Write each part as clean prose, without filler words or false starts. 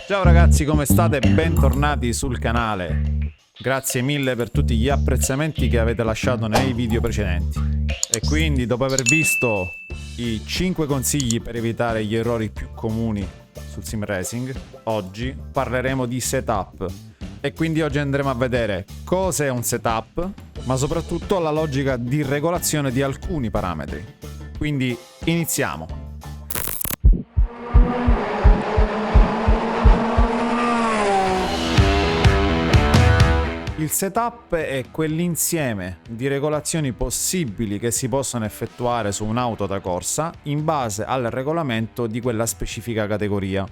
Ciao ragazzi, come state? Bentornati sul canale. Grazie mille per tutti gli apprezzamenti che avete lasciato nei video precedenti. E quindi, dopo aver visto i 5 consigli per evitare gli errori più comuni sul sim racing, oggi parleremo di setup. E quindi oggi andremo a vedere cosa è un setup, ma soprattutto la logica di regolazione di alcuni parametri. Quindi iniziamo. Il setup è quell'insieme di regolazioni possibili che si possono effettuare su un'auto da corsa in base al regolamento di quella specifica categoria.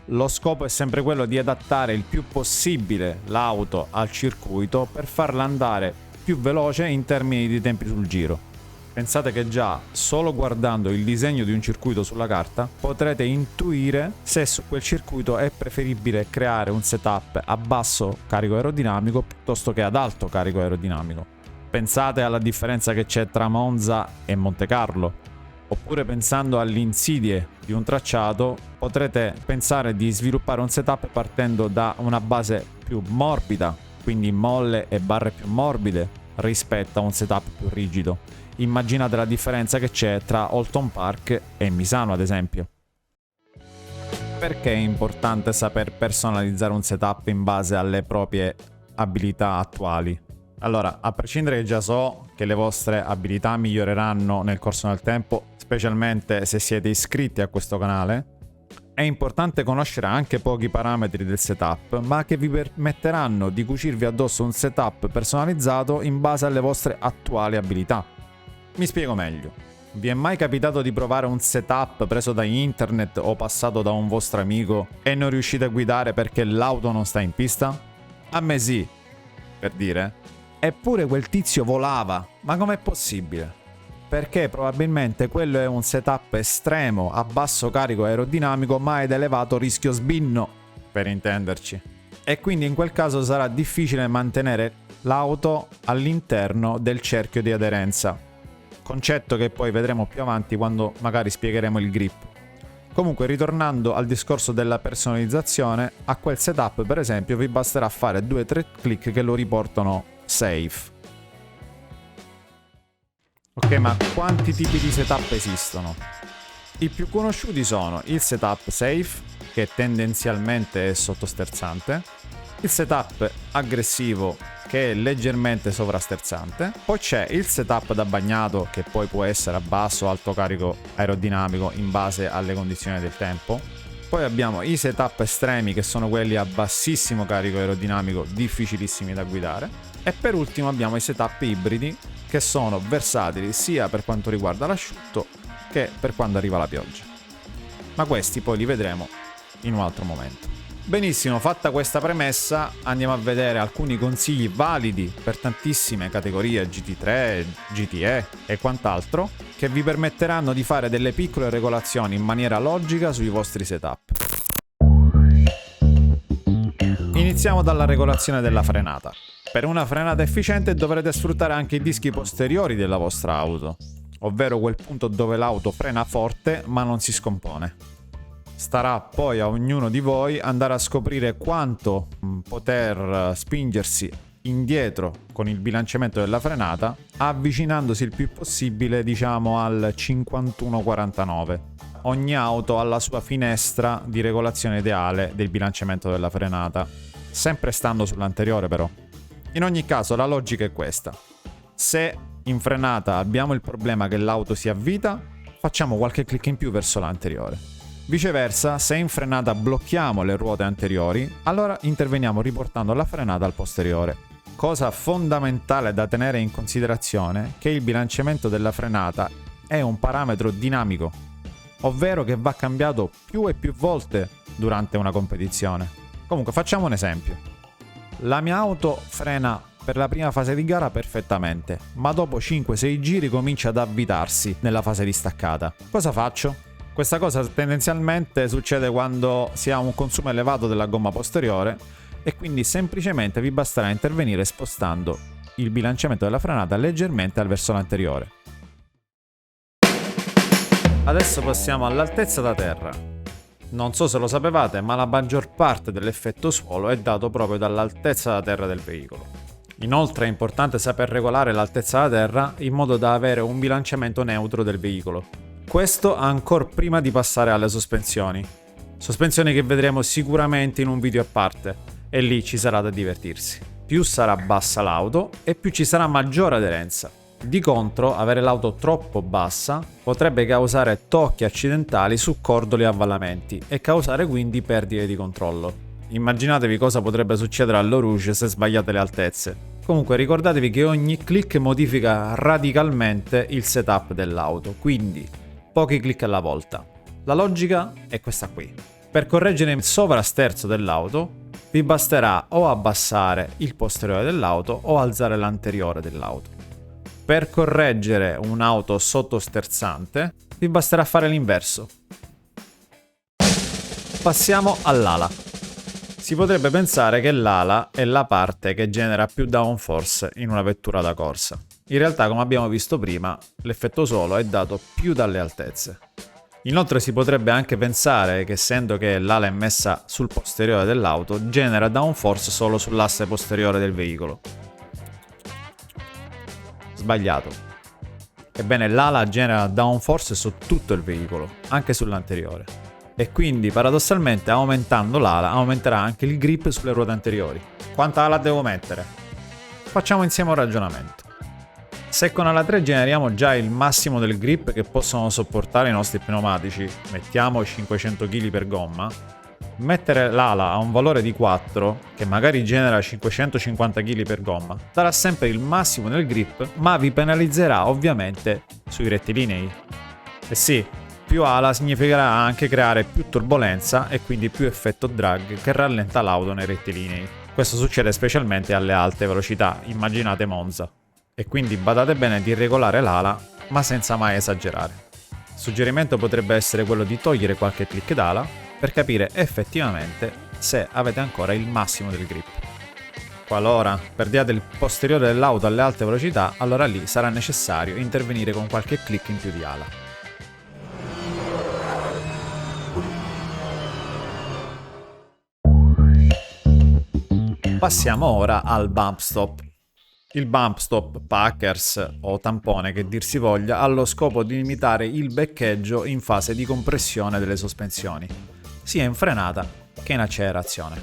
Lo scopo è sempre quello di adattare il più possibile l'auto al circuito per farla andare più veloce in termini di tempi sul giro. Pensate che già solo guardando il disegno di un circuito sulla carta potrete intuire se su quel circuito è preferibile creare un setup a basso carico aerodinamico piuttosto che ad alto carico aerodinamico. Pensate alla differenza che c'è tra Monza e Montecarlo, oppure pensando alle insidie di un tracciato potrete pensare di sviluppare un setup partendo da una base più morbida, quindi molle e barre più morbide rispetto a un setup più rigido. Immaginate la differenza che c'è tra Oulton Park e Misano, ad esempio. Perché è importante saper personalizzare un setup in base alle proprie abilità attuali? Allora, a prescindere che già so che le vostre abilità miglioreranno nel corso del tempo, specialmente se siete iscritti a questo canale, è importante conoscere anche pochi parametri del setup, ma che vi permetteranno di cucirvi addosso un setup personalizzato in base alle vostre attuali abilità. Mi spiego meglio. Vi è mai capitato di provare un setup preso da internet o passato da un vostro amico e non riuscite a guidare perché l'auto non sta in pista? A me sì, per dire. Eppure quel tizio volava, ma com'è possibile? Perché probabilmente quello è un setup estremo a basso carico aerodinamico ma ad elevato rischio sbinno, per intenderci. E quindi in quel caso sarà difficile mantenere l'auto all'interno del cerchio di aderenza. Concetto che poi vedremo più avanti quando magari spiegheremo il grip. Comunque, ritornando al discorso della personalizzazione, a quel setup per esempio vi basterà fare 2-3 clic che lo riportano safe. Ok, ma quanti tipi di setup esistono? I più conosciuti sono il setup safe, che tendenzialmente è sottosterzante, il setup aggressivo, che è leggermente sovrasterzante, poi c'è il setup da bagnato, che poi può essere a basso o alto carico aerodinamico in base alle condizioni del tempo, poi abbiamo i setup estremi, che sono quelli a bassissimo carico aerodinamico, difficilissimi da guidare, e per ultimo abbiamo i setup ibridi, che sono versatili sia per quanto riguarda l'asciutto che per quando arriva la pioggia. Ma questi poi li vedremo in un altro momento. Benissimo, fatta questa premessa, andiamo a vedere alcuni consigli validi per tantissime categorie GT3, GTE e quant'altro, che vi permetteranno di fare delle piccole regolazioni in maniera logica sui vostri setup. Iniziamo dalla regolazione della frenata. Per una frenata efficiente dovrete sfruttare anche i dischi posteriori della vostra auto, ovvero quel punto dove l'auto frena forte ma non si scompone. Starà poi a ognuno di voi andare a scoprire quanto poter spingersi indietro con il bilanciamento della frenata, avvicinandosi il più possibile, diciamo, al 51-49. Ogni auto ha la sua finestra di regolazione ideale del bilanciamento della frenata, sempre stando sull'anteriore però. In ogni caso la logica è questa: se in frenata abbiamo il problema che l'auto si avvita, facciamo qualche clic in più verso l'anteriore. Viceversa, se in frenata blocchiamo le ruote anteriori, allora interveniamo riportando la frenata al posteriore. Cosa fondamentale da tenere in considerazione è che il bilanciamento della frenata è un parametro dinamico, ovvero che va cambiato più e più volte durante una competizione. Comunque facciamo un esempio. La mia auto frena per la prima fase di gara perfettamente, ma dopo 5-6 giri comincia ad avvitarsi nella fase di staccata. Cosa faccio? Questa cosa tendenzialmente succede quando si ha un consumo elevato della gomma posteriore e quindi semplicemente vi basterà intervenire spostando il bilanciamento della frenata leggermente verso l'anteriore. Adesso passiamo all'altezza da terra. Non so se lo sapevate, ma la maggior parte dell'effetto suolo è dato proprio dall'altezza da terra del veicolo. Inoltre è importante saper regolare l'altezza da terra in modo da avere un bilanciamento neutro del veicolo. Questo ancora prima di passare alle sospensioni. Sospensioni che vedremo sicuramente in un video a parte, e lì ci sarà da divertirsi. Più sarà bassa l'auto e più ci sarà maggiore aderenza. Di contro, avere l'auto troppo bassa potrebbe causare tocchi accidentali su cordoli e avvallamenti e causare quindi perdite di controllo. Immaginatevi cosa potrebbe succedere all'Orouge se sbagliate le altezze. Comunque ricordatevi che ogni click modifica radicalmente il setup dell'auto, quindi pochi click alla volta. La logica è questa qui. Per correggere il sovrasterzo dell'auto vi basterà o abbassare il posteriore dell'auto o alzare l'anteriore dell'auto. Per correggere un'auto sottosterzante vi basterà fare l'inverso. Passiamo all'ala. Si potrebbe pensare che l'ala è la parte che genera più downforce in una vettura da corsa. In realtà, come abbiamo visto prima, l'effetto suolo è dato più dalle altezze. Inoltre si potrebbe anche pensare che, essendo che l'ala è messa sul posteriore dell'auto, genera downforce solo sull'asse posteriore del veicolo. Sbagliato. Ebbene, l'ala genera downforce su tutto il veicolo, anche sull'anteriore. E quindi, paradossalmente, aumentando l'ala, aumenterà anche il grip sulle ruote anteriori. Quanta ala devo mettere? Facciamo insieme un ragionamento. Se con ala 3 generiamo già il massimo del grip che possono sopportare i nostri pneumatici, mettiamo 500 kg per gomma, mettere l'ala a un valore di 4, che magari genera 550 kg per gomma, darà sempre il massimo nel grip, ma vi penalizzerà ovviamente sui rettilinei. E sì, più ala significherà anche creare più turbolenza e quindi più effetto drag che rallenta l'auto nei rettilinei. Questo succede specialmente alle alte velocità, immaginate Monza. E quindi badate bene di regolare l'ala, ma senza mai esagerare. Il suggerimento potrebbe essere quello di togliere qualche click d'ala per capire effettivamente se avete ancora il massimo del grip. Qualora perdiate il posteriore dell'auto alle alte velocità, allora lì sarà necessario intervenire con qualche click in più di ala. Passiamo ora al bump stop. Il bump stop, Packers o tampone che dir si voglia, ha lo scopo di limitare il beccheggio in fase di compressione delle sospensioni, sia in frenata che in accelerazione.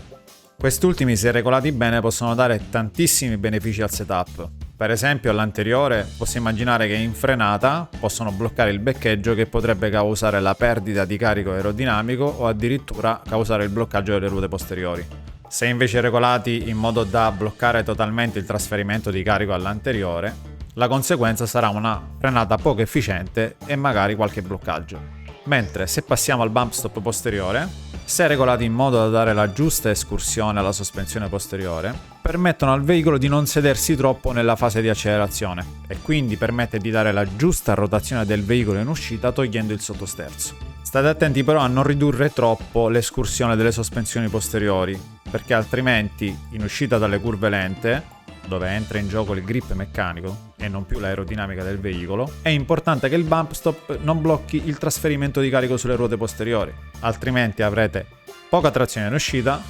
Quest'ultimi, se regolati bene, possono dare tantissimi benefici al setup. Per esempio, all'anteriore possiamo immaginare che in frenata possono bloccare il beccheggio, che potrebbe causare la perdita di carico aerodinamico o addirittura causare il bloccaggio delle ruote posteriori. Se invece regolati in modo da bloccare totalmente il trasferimento di carico all'anteriore, la conseguenza sarà una frenata poco efficiente e magari qualche bloccaggio. Mentre se passiamo al bump stop posteriore, se regolati in modo da dare la giusta escursione alla sospensione posteriore, permettono al veicolo di non sedersi troppo nella fase di accelerazione e quindi permette di dare la giusta rotazione del veicolo in uscita togliendo il sottosterzo. State attenti però a non ridurre troppo l'escursione delle sospensioni posteriori, perché altrimenti in uscita dalle curve lente, dove entra in gioco il grip meccanico e non più l'aerodinamica del veicolo, è importante che il bump stop non blocchi il trasferimento di carico sulle ruote posteriori, altrimenti avrete poca trazione in uscita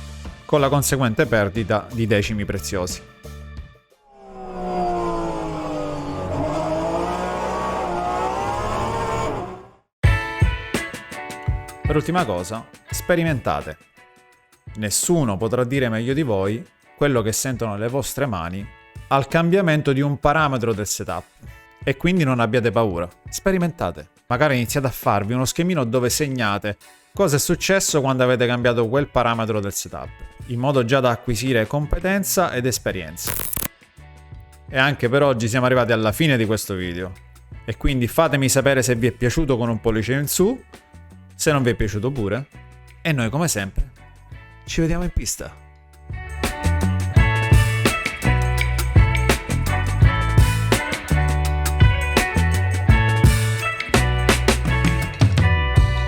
con la conseguente perdita di decimi preziosi. Per ultima cosa, sperimentate. Nessuno potrà dire meglio di voi quello che sentono le vostre mani al cambiamento di un parametro del setup. E quindi non abbiate paura, sperimentate. Magari iniziate a farvi uno schemino dove segnate cosa è successo quando avete cambiato quel parametro del setup, in modo già da acquisire competenza ed esperienza. E anche per oggi siamo arrivati alla fine di questo video. E quindi fatemi sapere se vi è piaciuto con un pollice in su, se non vi è piaciuto pure, e noi come sempre ci vediamo in pista.